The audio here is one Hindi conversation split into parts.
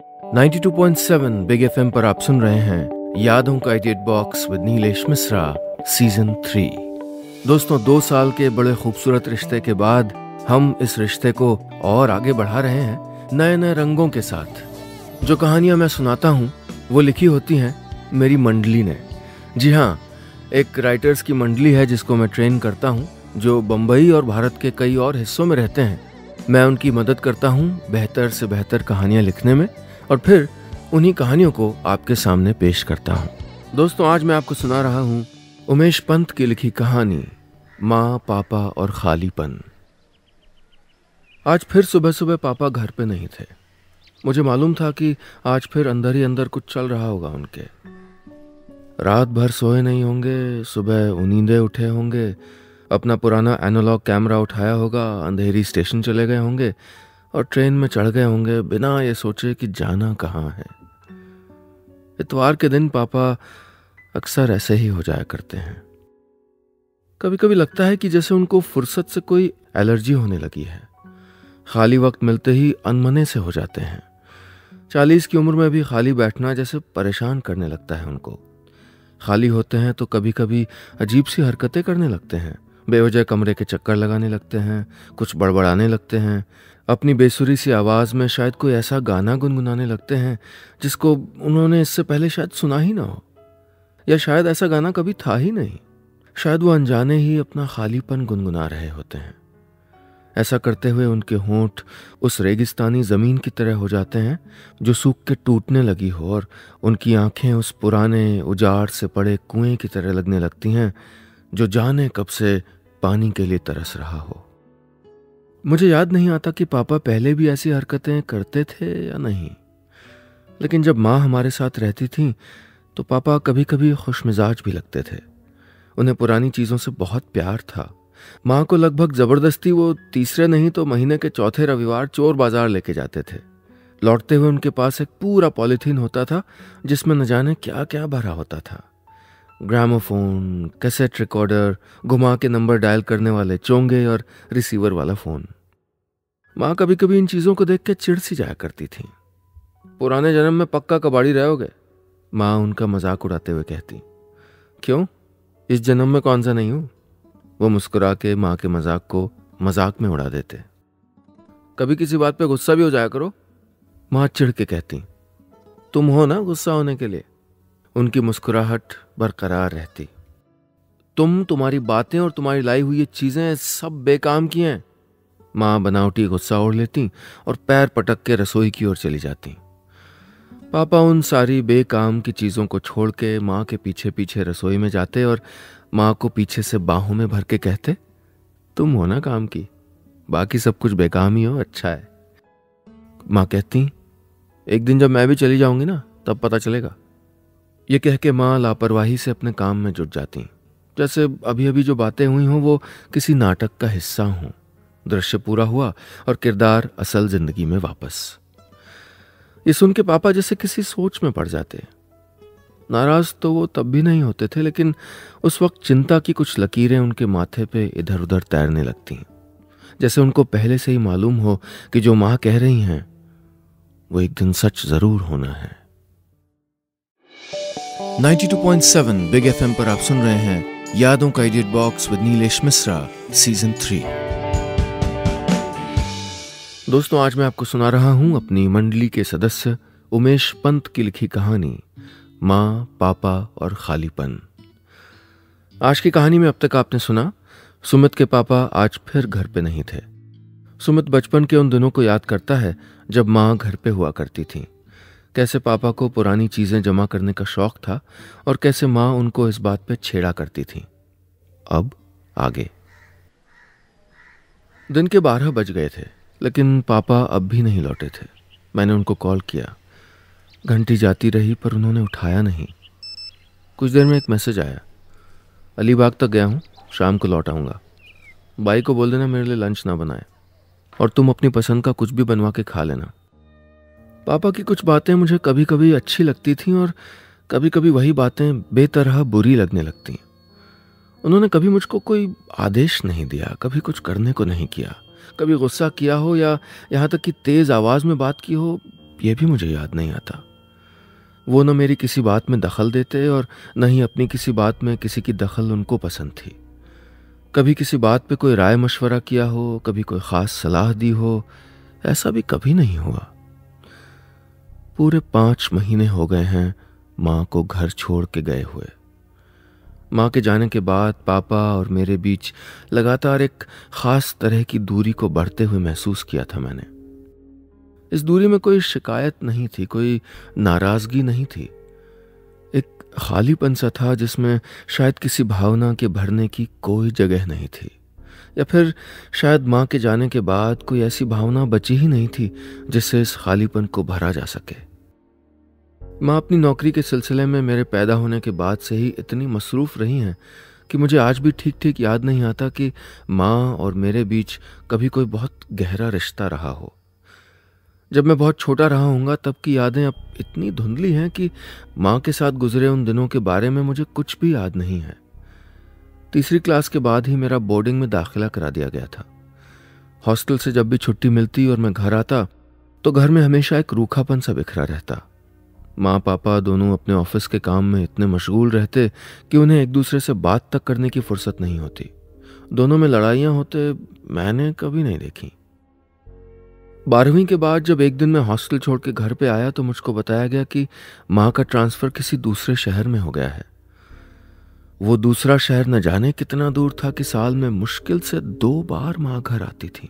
92.7 बिग एफएम पर आप सुन रहे हैं यादों का edit box with Nilesh Mishra season 3। दोस्तों, 2 साल के बड़े खूबसूरत रिश्ते के बाद हम इस रिश्ते को और आगे बढ़ा रहे हैं नए नए रंगों के साथ। जो कहानियां मैं सुनाता हूं वो लिखी होती हैं मेरी मंडली ने। जी हाँ, एक राइटर्स की मंडली है जिसको मैं ट्रेन करता हूं, जो बम्बई और भारत के कई और हिस्सों में रहते हैं। मैं उनकी मदद करता हूं बेहतर से बेहतर कहानियां लिखने में और फिर उन्हीं कहानियों को आपके सामने पेश करता हूं। दोस्तों, आज मैं आपको सुना रहा हूं उमेश पंत की लिखी कहानी माँ, पापा और खालीपन। आज फिर सुबह सुबह पापा घर पे नहीं थे। मुझे मालूम था कि आज फिर अंदर ही अंदर कुछ चल रहा होगा उनके। रात भर सोए नहीं होंगे, सुबह नींदे उठे होंगे, अपना पुराना एनालॉग कैमरा उठाया होगा, अंधेरी स्टेशन चले गए होंगे और ट्रेन में चढ़ गए होंगे बिना ये सोचे कि जाना कहाँ है। इतवार के दिन पापा अक्सर ऐसे ही हो जाया करते हैं। कभी कभी लगता है कि जैसे उनको फुर्सत से कोई एलर्जी होने लगी है। खाली वक्त मिलते ही अनमने से हो जाते हैं। 40 की उम्र में भी खाली बैठना जैसे परेशान करने लगता है उनको। खाली होते हैं तो कभी कभी अजीब सी हरकतें करने लगते हैं। बेवजह कमरे के चक्कर लगाने लगते हैं, कुछ बड़बड़ाने लगते हैं, अपनी बेसुरी सी आवाज़ में शायद कोई ऐसा गाना गुनगुनाने लगते हैं जिसको उन्होंने इससे पहले शायद सुना ही ना हो, या शायद ऐसा गाना कभी था ही नहीं। शायद वो अनजाने ही अपना खालीपन गुनगुना रहे होते हैं। ऐसा करते हुए उनके होंठ उस रेगिस्तानी ज़मीन की तरह हो जाते हैं जो सूख के टूटने लगी हो, और उनकी आंखें उस पुराने उजाड़ से पड़े कुएं की तरह लगने लगती हैं जो जाने कब से पानी के लिए तरस रहा हो। मुझे याद नहीं आता कि पापा पहले भी ऐसी हरकतें करते थे या नहीं, लेकिन जब माँ हमारे साथ रहती थी तो पापा कभी कभी खुशमिजाज भी लगते थे। उन्हें पुरानी चीज़ों से बहुत प्यार था। माँ को लगभग ज़बरदस्ती वो तीसरे नहीं तो महीने के चौथे रविवार चोर बाजार लेके जाते थे। लौटते हुए उनके पास एक पूरा पॉलीथीन होता था जिसमें न जाने क्या क्या भरा होता था। ग्रामोफोन, कैसेट रिकॉर्डर, घुमा के नंबर डायल करने वाले चोंगे और रिसीवर वाला फ़ोन। माँ कभी कभी इन चीज़ों को देख के चिढ़ सी जाया करती थी। पुराने जन्म में पक्का कबाड़ी रहोगे, माँ उनका मजाक उड़ाते हुए कहती। क्यों, इस जन्म में कौन सा नहीं हूँ? वो मुस्कुरा के माँ के मजाक को मजाक में उड़ा देते। कभी किसी बात पे गुस्सा भी हो जाया करो, माँ चिढ़ के कहती। तुम हो ना गुस्सा होने के लिए। उनकी मुस्कुराहट बरकरार रहती। तुम्हारी बातें और तुम्हारी लाई हुई ये चीजें सब बेकाम की हैं। माँ बनावटी गुस्सा ओढ़ लेती और पैर पटक के रसोई की ओर चली जाती। पापा उन सारी बेकाम की चीजों को छोड़ के माँ के पीछे पीछे रसोई में जाते और माँ को पीछे से बाहों में भर के कहते, तुम हो ना काम की, बाकी सब कुछ बेकाम ही हो, अच्छा है। माँ कहती, एक दिन जब मैं भी चली जाऊंगी ना तब पता चलेगा। ये कह के माँ लापरवाही से अपने काम में जुट जाती, जैसे अभी अभी जो बातें हुई हों वो किसी नाटक का हिस्सा हों। दृश्य पूरा हुआ और किरदार असल जिंदगी में वापस। ये सुन के पापा जैसे किसी सोच में पड़ जाते। नाराज तो वो तब भी नहीं होते थे, लेकिन उस वक्त चिंता की कुछ लकीरें उनके माथे पे इधर उधर तैरने लगती, जैसे उनको पहले से ही मालूम हो कि जो माँ कह रही हैं वो एक दिन सच जरूर होना है। 92.7 बिग एफएम पर आप सुन रहे हैं यादों का edit box with Nilesh Mishra season 3। दोस्तों, आज मैं आपको सुना रहा हूं अपनी मंडली के सदस्य उमेश पंत की लिखी कहानी माँ, पापा और खालीपन। आज की कहानी में अब तक आपने सुना सुमित के पापा आज फिर घर पे नहीं थे। सुमित बचपन के उन दिनों को याद करता है जब माँ घर पे हुआ करती थी। कैसे पापा को पुरानी चीजें जमा करने का शौक था और कैसे माँ उनको इस बात पे छेड़ा करती थी। अब आगे। दिन के 12 बज गए थे, लेकिन पापा अब भी नहीं लौटे थे। मैंने उनको कॉल किया, घंटी जाती रही पर उन्होंने उठाया नहीं। कुछ देर में एक मैसेज आया, अलीबाग तक गया हूँ, शाम को लौट आऊँगा। बाई को बोल देना मेरे लिए लंच ना बनाए और तुम अपनी पसंद का कुछ भी बनवा के खा लेना। पापा की कुछ बातें मुझे कभी कभी अच्छी लगती थीं और कभी कभी वही बातें बेतरह बुरी लगने लगती। उन्होंने कभी मुझको कोई आदेश नहीं दिया, कभी कुछ करने को नहीं किया, कभी गुस्सा किया हो या यहाँ तक कि तेज आवाज में बात की हो, ये भी मुझे याद नहीं आता। वो न मेरी किसी बात में दखल देते और न ही अपनी किसी बात में किसी की दखल उनको पसंद थी। कभी किसी बात पे कोई राय मशवरा किया हो, कभी कोई ख़ास सलाह दी हो, ऐसा भी कभी नहीं हुआ। पूरे 5 महीने हो गए हैं माँ को घर छोड़ के गए हुए। माँ के जाने के बाद पापा और मेरे बीच लगातार एक ख़ास तरह की दूरी को बढ़ते हुए महसूस किया था मैंने। इस दूरी में कोई शिकायत नहीं थी, कोई नाराज़गी नहीं थी। एक खालीपन सा था जिसमें शायद किसी भावना के भरने की कोई जगह नहीं थी, या फिर शायद माँ के जाने के बाद कोई ऐसी भावना बची ही नहीं थी जिससे इस खालीपन को भरा जा सके। माँ अपनी नौकरी के सिलसिले में मेरे पैदा होने के बाद से ही इतनी मसरूफ़ रही हैं कि मुझे आज भी ठीक ठीक याद नहीं आता कि माँ और मेरे बीच कभी कोई बहुत गहरा रिश्ता रहा हो। जब मैं बहुत छोटा रहा हूँगा तब की यादें अब इतनी धुंधली हैं कि माँ के साथ गुजरे उन दिनों के बारे में मुझे कुछ भी याद नहीं है। 3री क्लास के बाद ही मेरा बोर्डिंग में दाखिला करा दिया गया था। हॉस्टल से जब भी छुट्टी मिलती और मैं घर आता तो घर में हमेशा एक रूखापन सा बिखरा रहता। माँ पापा दोनों अपने ऑफिस के काम में इतने मशगूल रहते कि उन्हें एक दूसरे से बात तक करने की फुर्सत नहीं होती। दोनों में लड़ाइयाँ होते मैंने कभी नहीं देखी। 12वीं के बाद जब एक दिन मैं हॉस्टल छोड़ के घर पे आया तो मुझको बताया गया कि माँ का ट्रांसफ़र किसी दूसरे शहर में हो गया है। वो दूसरा शहर न जाने कितना दूर था कि साल में मुश्किल से 2 बार माँ घर आती थी।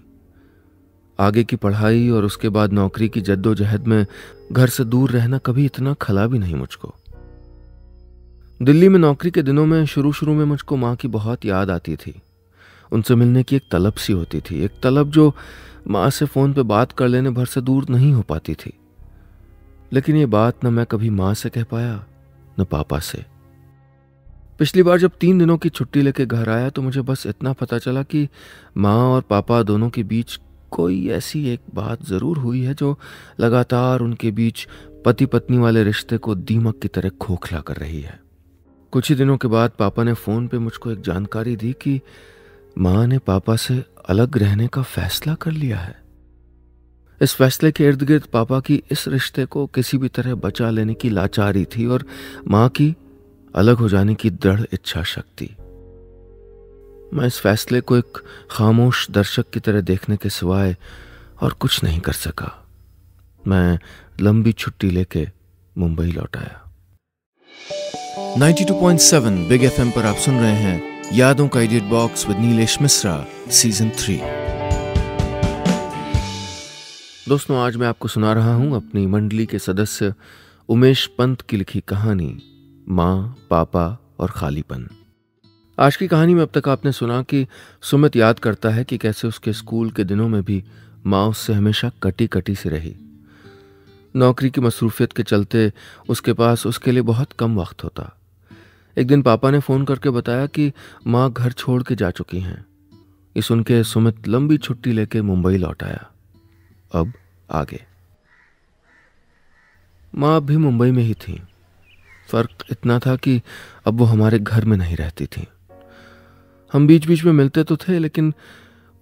आगे की पढ़ाई और उसके बाद नौकरी की जद्दोजहद में घर से दूर रहना कभी इतना खला भी नहीं मुझको। दिल्ली में नौकरी के दिनों में शुरू शुरू में मुझको माँ की बहुत याद आती थी। उनसे मिलने की एक तलब सी होती थी, एक तलब जो माँ से फ़ोन पे बात कर लेने भर से दूर नहीं हो पाती थी। लेकिन ये बात न मैं कभी माँ से कह पाया न पापा से। पिछली बार जब 3 दिनों की छुट्टी लेके घर आया तो मुझे बस इतना पता चला कि माँ और पापा दोनों के बीच कोई ऐसी एक बात ज़रूर हुई है जो लगातार उनके बीच पति पत्नी वाले रिश्ते को दीमक की तरह खोखला कर रही है। कुछ ही दिनों के बाद पापा ने फ़ोन पे मुझको एक जानकारी दी कि माँ ने पापा से अलग रहने का फैसला कर लिया है। इस फैसले के इर्द गिर्द पापा की इस रिश्ते को किसी भी तरह बचा लेने की लाचारी थी और माँ की अलग हो जाने की दृढ़ इच्छा शक्ति। मैं इस फैसले को एक खामोश दर्शक की तरह देखने के सिवाय और कुछ नहीं कर सका। मैं लंबी छुट्टी लेके मुंबई लौट आया। 92.7 बिग एफएम पर आप सुन रहे हैं यादों का edit box with Nilesh Mishra season 3। दोस्तों, आज मैं आपको सुना रहा हूं अपनी मंडली के सदस्य उमेश पंत की लिखी कहानी माँ, पापा और खालीपन। आज की कहानी में अब तक आपने सुना कि सुमित याद करता है कि कैसे उसके स्कूल के दिनों में भी माँ उससे हमेशा कटी कटी सी रही। नौकरी की मसरूफियत के चलते उसके पास उसके लिए बहुत कम वक्त होता। एक दिन पापा ने फ़ोन करके बताया कि माँ घर छोड़ के जा चुकी हैं। ये सुन के सुमित लंबी छुट्टी लेके मुंबई लौट आया। अब आगे। माँ अब भी मुंबई में ही थी। फ़र्क इतना था कि अब वो हमारे घर में नहीं रहती थी। हम बीच बीच में मिलते तो थे, लेकिन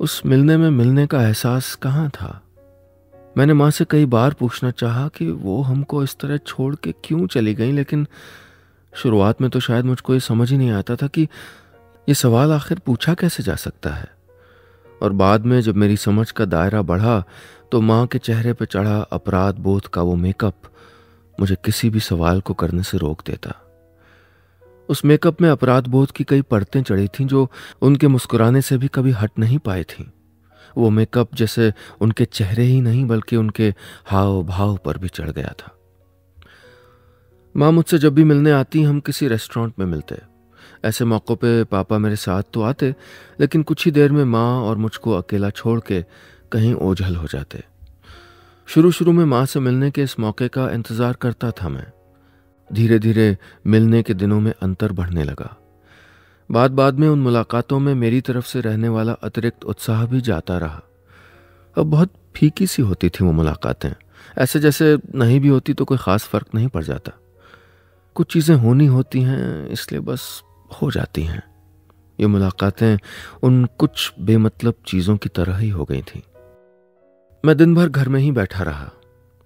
उस मिलने में मिलने का एहसास कहाँ था। मैंने माँ से कई बार पूछना चाहा कि वो हमको इस तरह छोड़ के क्यों चली गई, लेकिन शुरुआत में तो शायद मुझको ये समझ ही नहीं आता था कि ये सवाल आखिर पूछा कैसे जा सकता है। और बाद में जब मेरी समझ का दायरा बढ़ा तो माँ के चेहरे पर चढ़ा अपराध बोध का वो मेकअप मुझे किसी भी सवाल को करने से रोक देता। उस मेकअप में अपराध बोध की कई परतें चढ़ी थीं जो उनके मुस्कुराने से भी कभी हट नहीं पाई थीं। वो मेकअप जैसे उनके चेहरे ही नहीं बल्कि उनके हाव भाव पर भी चढ़ गया था। माँ मुझसे जब भी मिलने आती हम किसी रेस्टोरेंट में मिलते। ऐसे मौक़ों पे पापा मेरे साथ तो आते, लेकिन कुछ ही देर में माँ और मुझको अकेला छोड़ के कहीं ओझल हो जाते। शुरू शुरू में माँ से मिलने के इस मौके का इंतज़ार करता था मैं। धीरे धीरे मिलने के दिनों में अंतर बढ़ने लगा। बाद में उन मुलाकातों में मेरी तरफ से रहने वाला अतिरिक्त उत्साह भी जाता रहा। अब बहुत फीकी सी होती थी वो मुलाकातें, ऐसे जैसे नहीं भी होती तो कोई ख़ास फ़र्क नहीं पड़ जाता। कुछ चीज़ें होनी होती हैं इसलिए बस हो जाती हैं। ये मुलाकातें उन कुछ बेमतलब चीज़ों की तरह ही हो गई थीं। मैं दिन भर घर में ही बैठा रहा।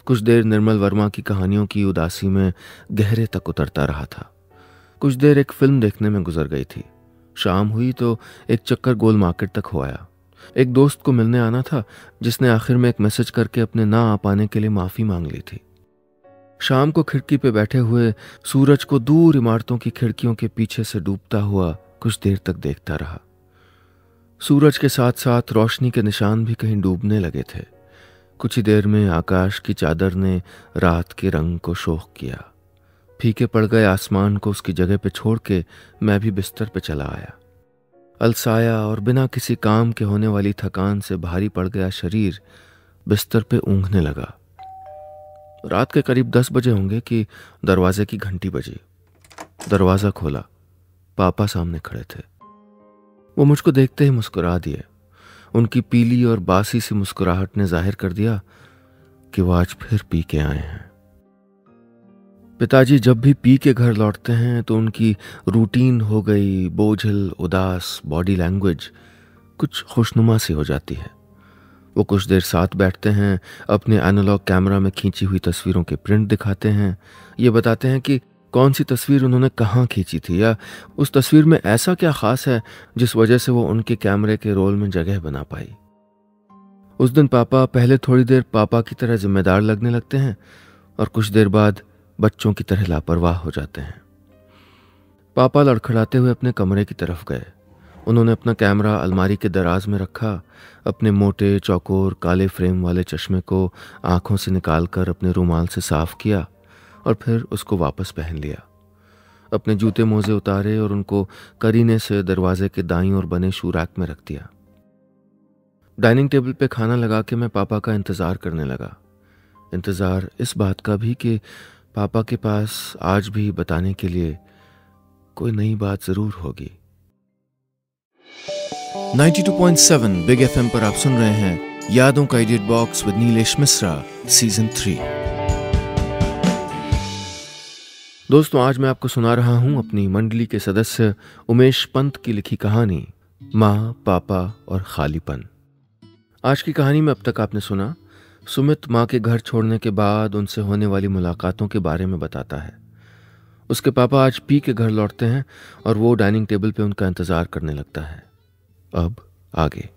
कुछ देर निर्मल वर्मा की कहानियों की उदासी में गहरे तक उतरता रहा था। कुछ देर एक फिल्म देखने में गुजर गई थी। शाम हुई तो एक चक्कर गोल मार्केट तक हो आया। एक दोस्त को मिलने आना था जिसने आखिर में एक मैसेज करके अपने ना आ पाने के लिए माफ़ी मांग ली थी। शाम को खिड़की पे बैठे हुए सूरज को दूर इमारतों की खिड़कियों के पीछे से डूबता हुआ कुछ देर तक देखता रहा। सूरज के साथ साथ रोशनी के निशान भी कहीं डूबने लगे थे। कुछ ही देर में आकाश की चादर ने रात के रंग को शोख किया। फीके पड़ गए आसमान को उसकी जगह पे छोड़ के मैं भी बिस्तर पे चला आया। अलसाया और बिना किसी काम के होने वाली थकान से भारी पड़ गया शरीर बिस्तर पे ऊँघने लगा। रात के करीब 10 बजे होंगे कि दरवाजे की घंटी बजी। दरवाज़ा खोला। पापा सामने खड़े थे। वो मुझको देखते ही मुस्कुरा दिए। उनकी पीली और बासी सी मुस्कुराहट ने जाहिर कर दिया कि वो आज फिर पी के आए हैं। पिताजी जब भी पी के घर लौटते हैं तो उनकी रूटीन हो गई बोझिल उदास बॉडी लैंग्वेज कुछ खुशनुमा सी हो जाती है। वो कुछ देर साथ बैठते हैं, अपने एनालॉग कैमरा में खींची हुई तस्वीरों के प्रिंट दिखाते हैं। ये बताते हैं कि कौन सी तस्वीर उन्होंने कहाँ खींची थी या उस तस्वीर में ऐसा क्या खास है जिस वजह से वो उनके कैमरे के रोल में जगह बना पाई। उस दिन पापा पहले थोड़ी देर पापा की तरह जिम्मेदार लगने लगते हैं और कुछ देर बाद बच्चों की तरह लापरवाह हो जाते हैं। पापा लड़खड़ाते हुए अपने कमरे की तरफ गए। उन्होंने अपना कैमरा अलमारी के दराज में रखा, अपने मोटे चौकोर काले फ्रेम वाले चश्मे को आंखों से निकालकर अपने रुमाल से साफ किया और फिर उसको वापस पहन लिया। अपने जूते मोजे उतारे और उनको करीने से दरवाजे के दाईं ओर बने शू रैक में रख दिया। डाइनिंग टेबल पे खाना लगा के मैं पापा का इंतज़ार करने लगा। इंतज़ार इस बात का भी कि पापा के पास आज भी बताने के लिए कोई नई बात ज़रूर होगी। 92.7 बिग एफएम पर आप सुन रहे हैं यादों का edit box with Nilesh Mishra season 3। दोस्तों, आज मैं आपको सुना रहा हूं अपनी मंडली के सदस्य उमेश पंत की लिखी कहानी माँ, पापा और खालीपन। आज की कहानी में अब तक आपने सुना सुमित माँ के घर छोड़ने के बाद उनसे होने वाली मुलाकातों के बारे में बताता है। उसके पापा आज पी के घर लौटते हैं और वो डाइनिंग टेबल पे उनका इंतजार करने लगता है। अब आगे।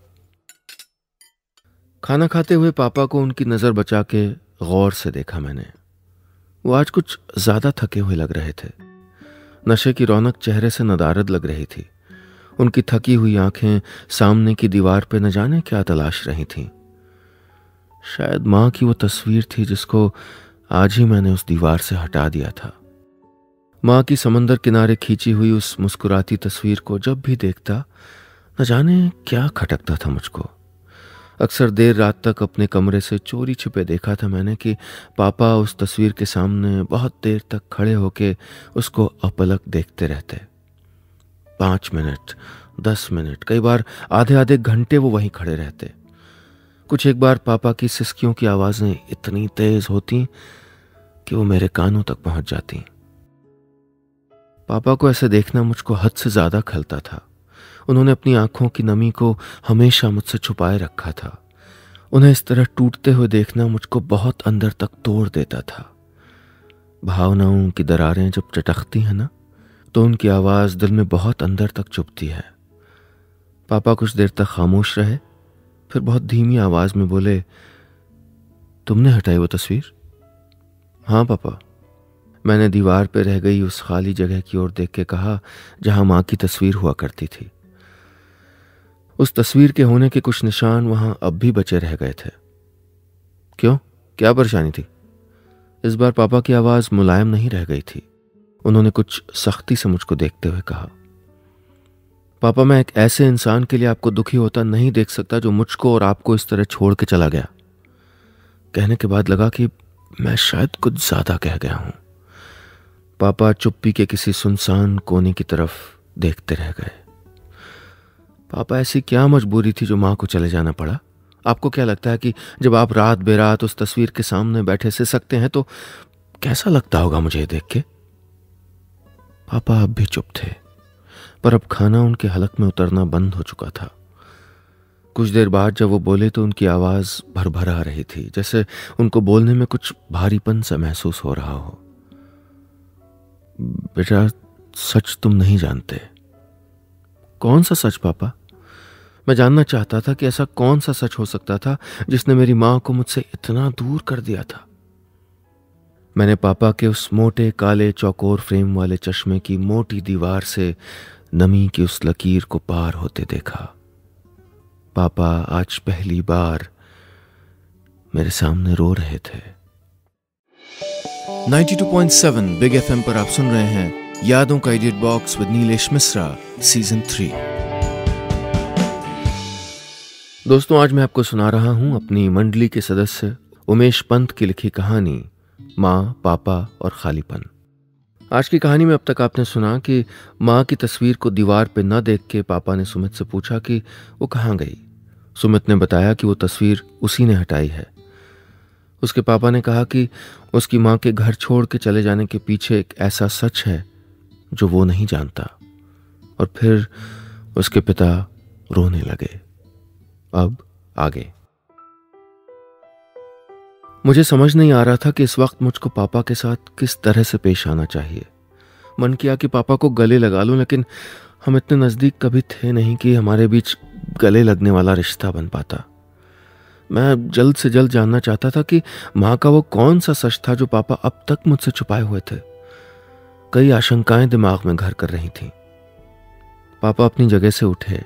खाना खाते हुए पापा को उनकी नज़र बचा के गौर से देखा मैंने। वो आज कुछ ज़्यादा थके हुए लग रहे थे। नशे की रौनक चेहरे से नदारद लग रही थी। उनकी थकी हुई आंखें सामने की दीवार पे न जाने क्या तलाश रही थीं। शायद माँ की वो तस्वीर थी जिसको आज ही मैंने उस दीवार से हटा दिया था। माँ की समंदर किनारे खींची हुई उस मुस्कुराती तस्वीर को जब भी देखता न जाने क्या खटकता था मुझको। अक्सर देर रात तक अपने कमरे से चोरी छिपे देखा था मैंने कि पापा उस तस्वीर के सामने बहुत देर तक खड़े होके उसको अपलक देखते रहते। 5 मिनट, 10 मिनट, कई बार आधे आधे घंटे वो वहीं खड़े रहते। कुछ एक बार पापा की सिसकियों की आवाज़ें इतनी तेज होती कि वो मेरे कानों तक पहुंच जाती। पापा को ऐसे देखना मुझको हद से ज़्यादा खलता था। उन्होंने अपनी आंखों की नमी को हमेशा मुझसे छुपाए रखा था। उन्हें इस तरह टूटते हुए देखना मुझको बहुत अंदर तक तोड़ देता था। भावनाओं की दरारें जब चटकती हैं ना, तो उनकी आवाज़ दिल में बहुत अंदर तक चुभती है। पापा कुछ देर तक खामोश रहे, फिर बहुत धीमी आवाज़ में बोले, तुमने हटाई वो तस्वीर? हाँ पापा। मैंने दीवार पर रह गई उस खाली जगह की ओर देख के कहा जहां माँ की तस्वीर हुआ करती थी। उस तस्वीर के होने के कुछ निशान वहां अब भी बचे रह गए थे। क्यों, क्या परेशानी थी? इस बार पापा की आवाज़ मुलायम नहीं रह गई थी। उन्होंने कुछ सख्ती से मुझको देखते हुए कहा, पापा, मैं एक ऐसे इंसान के लिए आपको दुखी होता नहीं देख सकता जो मुझको और आपको इस तरह छोड़ के चला गया। कहने के बाद लगा कि मैं शायद कुछ ज्यादा कह गया हूं। पापा चुप्पी के किसी सुनसान कोने की तरफ देखते रह गए। पापा, ऐसी क्या मजबूरी थी जो माँ को चले जाना पड़ा? आपको क्या लगता है कि जब आप रात बेरात उस तस्वीर के सामने बैठे से सकते हैं तो कैसा लगता होगा मुझे देख के? पापा अब भी चुप थे, पर अब खाना उनके हलक में उतरना बंद हो चुका था। कुछ देर बाद जब वो बोले तो उनकी आवाज़ भरभर आ रही थी, जैसे उनको बोलने में कुछ भारीपन सा महसूस हो रहा हो। बेटा, सच तुम नहीं जानते। कौन सा सच पापा? मैं जानना चाहता था कि ऐसा कौन सा सच हो सकता था जिसने मेरी मां को मुझसे इतना दूर कर दिया था। मैंने पापा के उस मोटे काले चौकोर फ्रेम वाले चश्मे की मोटी दीवार से नमी की उस लकीर को पार होते देखा। पापा आज पहली बार मेरे सामने रो रहे थे। 92.7 बिग एफएम पर आप सुन रहे हैं यादों का edit box with Nilesh Mishra season 3। दोस्तों, आज मैं आपको सुना रहा हूं अपनी मंडली के सदस्य उमेश पंत की लिखी कहानी माँ, पापा और खालीपन। आज की कहानी में अब तक आपने सुना कि माँ की तस्वीर को दीवार पे न देख के पापा ने सुमित से पूछा कि वो कहाँ गई। सुमित ने बताया कि वो तस्वीर उसी ने हटाई है। उसके पापा ने कहा कि उसकी माँ के घर छोड़ के चले जाने के पीछे एक ऐसा सच है जो वो नहीं जानता। और फिर उसके पिता रोने लगे। अब आगे। मुझे समझ नहीं आ रहा था कि इस वक्त मुझको पापा के साथ किस तरह से पेश आना चाहिए। मन किया कि पापा को गले लगा लूं, लेकिन हम इतने नज़दीक कभी थे नहीं कि हमारे बीच गले लगने वाला रिश्ता बन पाता। मैं जल्द से जल्द जानना चाहता था कि माँ का वो कौन सा सच था जो पापा अब तक मुझसे छुपाए हुए थे। कई आशंकाएं दिमाग में घर कर रही थीं। पापा अपनी जगह से उठे।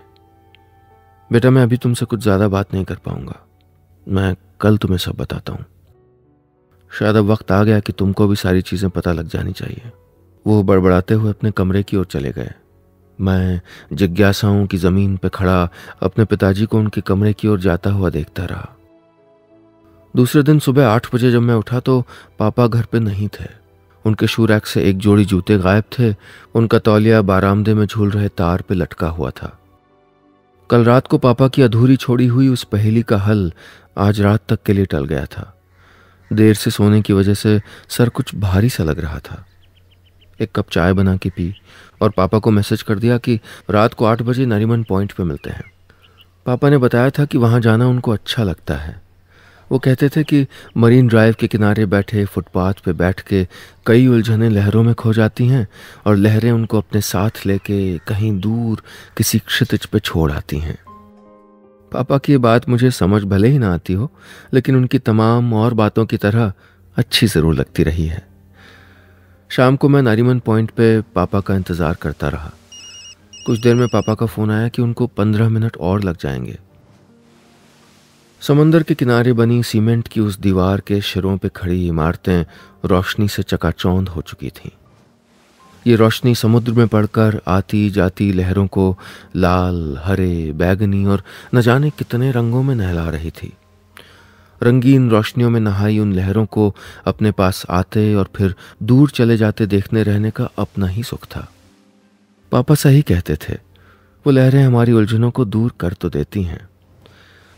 बेटा, मैं अभी तुमसे कुछ ज़्यादा बात नहीं कर पाऊंगा। मैं कल तुम्हें सब बताता हूँ। शायद अब वक्त आ गया कि तुमको भी सारी चीज़ें पता लग जानी चाहिए। वो बड़बड़ाते हुए अपने कमरे की ओर चले गए। मैं जिज्ञासाओं की ज़मीन पर खड़ा अपने पिताजी को उनके कमरे की ओर जाता हुआ देखता रहा। दूसरे दिन सुबह 8 बजे जब मैं उठा तो पापा घर पे नहीं थे। उनके शू रैक से एक जोड़ी जूते गायब थे। उनका तौलिया बारामदे में झूल रहे तार पे लटका हुआ था। कल रात को पापा की अधूरी छोड़ी हुई उस पहेली का हल आज रात तक के लिए टल गया था। देर से सोने की वजह से सर कुछ भारी सा लग रहा था। एक कप चाय बना के पी और पापा को मैसेज कर दिया कि रात को 8 बजे नरीमन पॉइंट पे मिलते हैं। पापा ने बताया था कि वहाँ जाना उनको अच्छा लगता है। वो कहते थे कि मरीन ड्राइव के किनारे बैठे फुटपाथ पे बैठ के कई उलझनें लहरों में खो जाती हैं और लहरें उनको अपने साथ लेके कहीं दूर किसी क्षितिज पे छोड़ आती हैं। पापा की ये बात मुझे समझ भले ही ना आती हो, लेकिन उनकी तमाम और बातों की तरह अच्छी ज़रूर लगती रही है। शाम को मैं नारीमन पॉइंट पे पापा का इंतज़ार करता रहा। कुछ देर में पापा का फ़ोन आया कि उनको 15 मिनट और लग जाएंगे। समंदर के किनारे बनी सीमेंट की उस दीवार के शिरों पे खड़ी इमारतें रोशनी से चकाचौंध हो चुकी थीं। ये रोशनी समुद्र में पड़कर आती जाती लहरों को लाल, हरे, बैगनी और न जाने कितने रंगों में नहला रही थी। रंगीन रोशनियों में नहाई उन लहरों को अपने पास आते और फिर दूर चले जाते देखने रहने का अपना ही सुख था। पापा सही कहते थे, वो लहरें हमारी उलझनों को दूर कर तो देती हैं।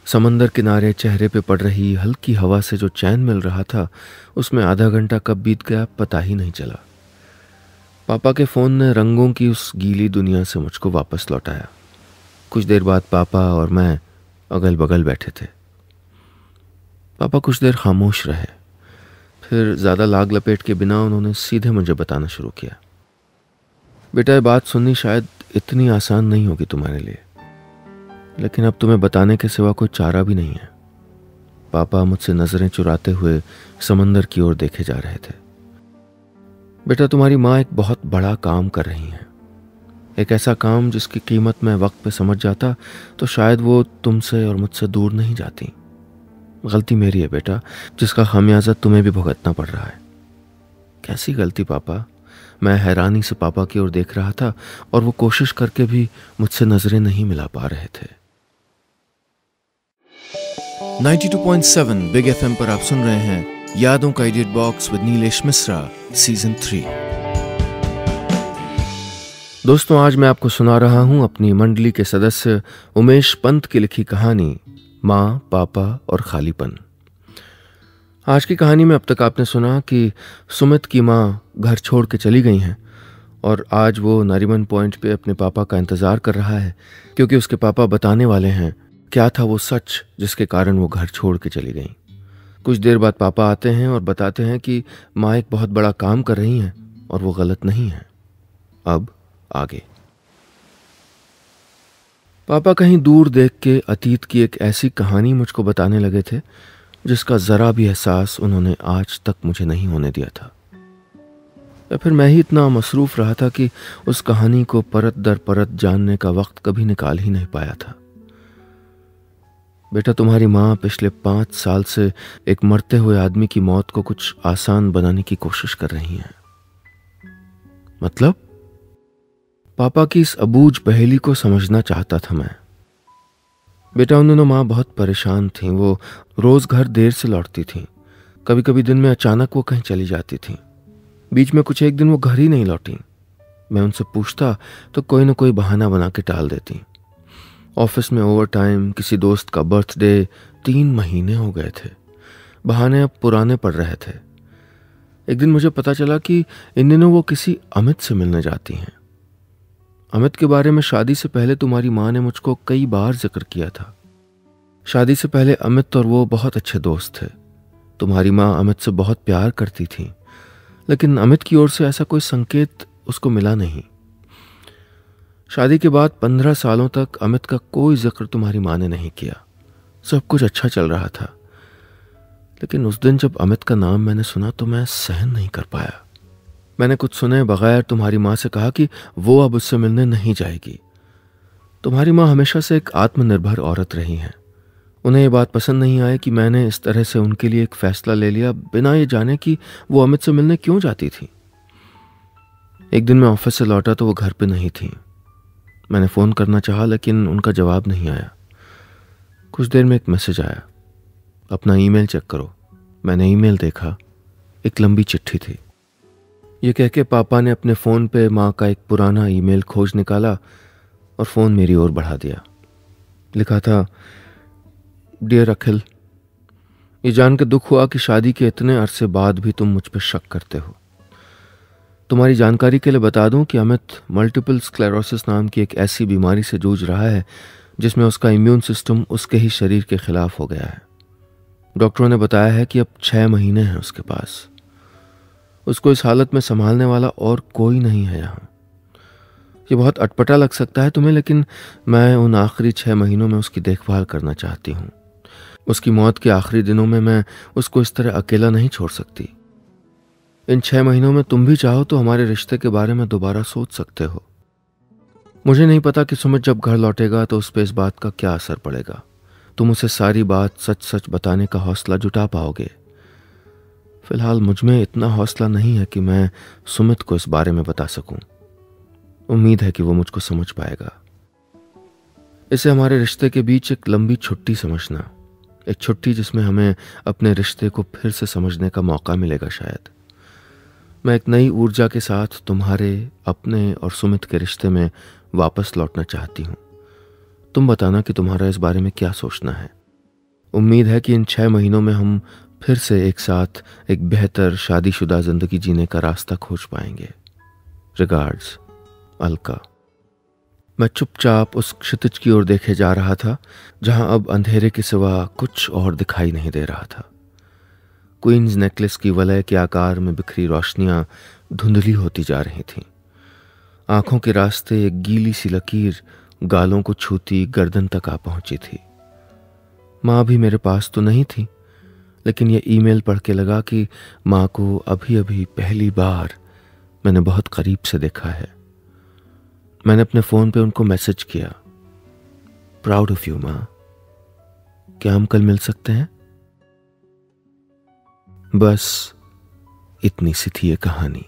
समंदर किनारे चेहरे पे पड़ रही हल्की हवा से जो चैन मिल रहा था, उसमें आधा घंटा कब बीत गया पता ही नहीं चला। पापा के फ़ोन ने रंगों की उस गीली दुनिया से मुझको वापस लौटाया। कुछ देर बाद पापा और मैं अगल बगल बैठे थे। पापा कुछ देर खामोश रहे, फिर ज़्यादा लाग लपेट के बिना उन्होंने सीधे मुझे बताना शुरू किया। बेटा, ये बात सुननी शायद इतनी आसान नहीं होगी तुम्हारे लिए, लेकिन अब तुम्हें बताने के सिवा कोई चारा भी नहीं है। पापा मुझसे नज़रें चुराते हुए समंदर की ओर देखे जा रहे थे। बेटा, तुम्हारी माँ एक बहुत बड़ा काम कर रही हैं। एक ऐसा काम जिसकी कीमत मैं वक्त पे समझ जाता तो शायद वो तुमसे और मुझसे दूर नहीं जाती। गलती मेरी है बेटा, जिसका खामियाजा तुम्हें भी भुगतना पड़ रहा है। कैसी गलती पापा? मैं हैरानी से पापा की ओर देख रहा था और वो कोशिश करके भी मुझसे नजरें नहीं मिला पा रहे थे। 92.7 बिग एफएम पर आप सुन रहे हैं यादों का edit box with Nilesh Mishra season 3। दोस्तों, आज मैं आपको सुना रहा हूं अपनी मंडली के सदस्य उमेश पंत की लिखी कहानी माँ, पापा और खालीपन। आज की कहानी में अब तक आपने सुना कि सुमित की माँ घर छोड़ के चली गई हैं और आज वो नरीमन पॉइंट पे अपने पापा का इंतज़ार कर रहा है, क्योंकि उसके पापा बताने वाले हैं क्या था वो सच जिसके कारण वो घर छोड़ के चली गई। कुछ देर बाद पापा आते हैं और बताते हैं कि माँ एक बहुत बड़ा काम कर रही हैं और वो गलत नहीं है। अब आगे। पापा कहीं दूर देख के अतीत की एक ऐसी कहानी मुझको बताने लगे थे जिसका जरा भी एहसास उन्होंने आज तक मुझे नहीं होने दिया था, या फिर मैं ही इतना मसरूफ रहा था कि उस कहानी को परत दर परत जानने का वक्त कभी निकाल ही नहीं पाया था। बेटा, तुम्हारी माँ पिछले 5 साल से एक मरते हुए आदमी की मौत को कुछ आसान बनाने की कोशिश कर रही हैं। मतलब? पापा की इस अबूझ पहेली को समझना चाहता था मैं। बेटा, उन दिनों माँ बहुत परेशान थी। वो रोज घर देर से लौटती थी। कभी कभी दिन में अचानक वो कहीं चली जाती थी। बीच में कुछ एक दिन वो घर ही नहीं लौटी। मैं उनसे पूछता तो कोई ना कोई बहाना बना के टाल देती। ऑफिस में ओवर टाइम, किसी दोस्त का बर्थडे, 3 महीने हो गए थे। बहाने अब पुराने पड़ रहे थे। एक दिन मुझे पता चला कि इन दिनों वो किसी अमित से मिलने जाती हैं। अमित के बारे में शादी से पहले तुम्हारी माँ ने मुझको कई बार जिक्र किया था। शादी से पहले अमित और वो बहुत अच्छे दोस्त थे। तुम्हारी माँ अमित से बहुत प्यार करती थी, लेकिन अमित की ओर से ऐसा कोई संकेत उसको मिला नहीं। शादी के बाद 15 सालों तक अमित का कोई जिक्र तुम्हारी माँ ने नहीं किया। सब कुछ अच्छा चल रहा था, लेकिन उस दिन जब अमित का नाम मैंने सुना तो मैं सहन नहीं कर पाया। मैंने कुछ सुने बगैर तुम्हारी माँ से कहा कि वो अब उससे मिलने नहीं जाएगी। तुम्हारी माँ हमेशा से एक आत्मनिर्भर औरत रही हैं। उन्हें ये बात पसंद नहीं आई कि मैंने इस तरह से उनके लिए एक फैसला ले लिया बिना ये जाने कि वो अमित से मिलने क्यों जाती थी। एक दिन मैं ऑफिस से लौटा तो वो घर पे नहीं थी। मैंने फ़ोन करना चाहा, लेकिन उनका जवाब नहीं आया। कुछ देर में एक मैसेज आया, अपना ईमेल चेक करो। मैंने ईमेल देखा, एक लंबी चिट्ठी थी। ये कह के पापा ने अपने फ़ोन पे माँ का एक पुराना ईमेल खोज निकाला और फ़ोन मेरी ओर बढ़ा दिया। लिखा था, डियर अखिल, ये जान के दुख हुआ कि शादी के इतने अरसे बाद भी तुम मुझ पर शक करते हो। तुम्हारी जानकारी के लिए बता दूं कि अमित मल्टीपल स्क्लेरोसिस नाम की एक ऐसी बीमारी से जूझ रहा है जिसमें उसका इम्यून सिस्टम उसके ही शरीर के खिलाफ हो गया है। डॉक्टरों ने बताया है कि अब 6 महीने हैं उसके पास। उसको इस हालत में संभालने वाला और कोई नहीं है यहाँ। ये बहुत अटपटा लग सकता है तुम्हें, लेकिन मैं उन आखिरी 6 महीनों में उसकी देखभाल करना चाहती हूँ। उसकी मौत के आखिरी दिनों में मैं उसको इस तरह अकेला नहीं छोड़ सकती। इन 6 महीनों में तुम भी चाहो तो हमारे रिश्ते के बारे में दोबारा सोच सकते हो। मुझे नहीं पता कि सुमित जब घर लौटेगा तो उस पर इस बात का क्या असर पड़ेगा। तुम उसे सारी बात सच सच बताने का हौसला जुटा पाओगे। फिलहाल मुझ में इतना हौसला नहीं है कि मैं सुमित को इस बारे में बता सकूं। उम्मीद है कि वो मुझको समझ पाएगा। इसे हमारे रिश्ते के बीच एक लंबी छुट्टी समझना, एक छुट्टी जिसमें हमें अपने रिश्ते को फिर से समझने का मौका मिलेगा शायद। मैं एक नई ऊर्जा के साथ तुम्हारे, अपने और सुमित के रिश्ते में वापस लौटना चाहती हूँ। तुम बताना कि तुम्हारा इस बारे में क्या सोचना है। उम्मीद है कि इन 6 महीनों में हम फिर से एक साथ एक बेहतर शादीशुदा जिंदगी जीने का रास्ता खोज पाएंगे। रिगार्ड्स, अलका। मैं चुपचाप उस क्षितिज की ओर देखे जा रहा था जहां अब अंधेरे के सिवा कुछ और दिखाई नहीं दे रहा था। क्वींस नेकलेस की वलय के आकार में बिखरी रोशनियां धुंधली होती जा रही थीं। आंखों के रास्ते एक गीली सी लकीर गालों को छूती गर्दन तक आ पहुंची थी। माँ भी मेरे पास तो नहीं थी, लेकिन यह ईमेल पढ़ के लगा कि माँ को अभी अभी पहली बार मैंने बहुत करीब से देखा है। मैंने अपने फ़ोन पे उनको मैसेज किया, प्राउड ऑफ यू माँ, क्या हम कल मिल सकते हैं? बस इतनी सी थी ये कहानी।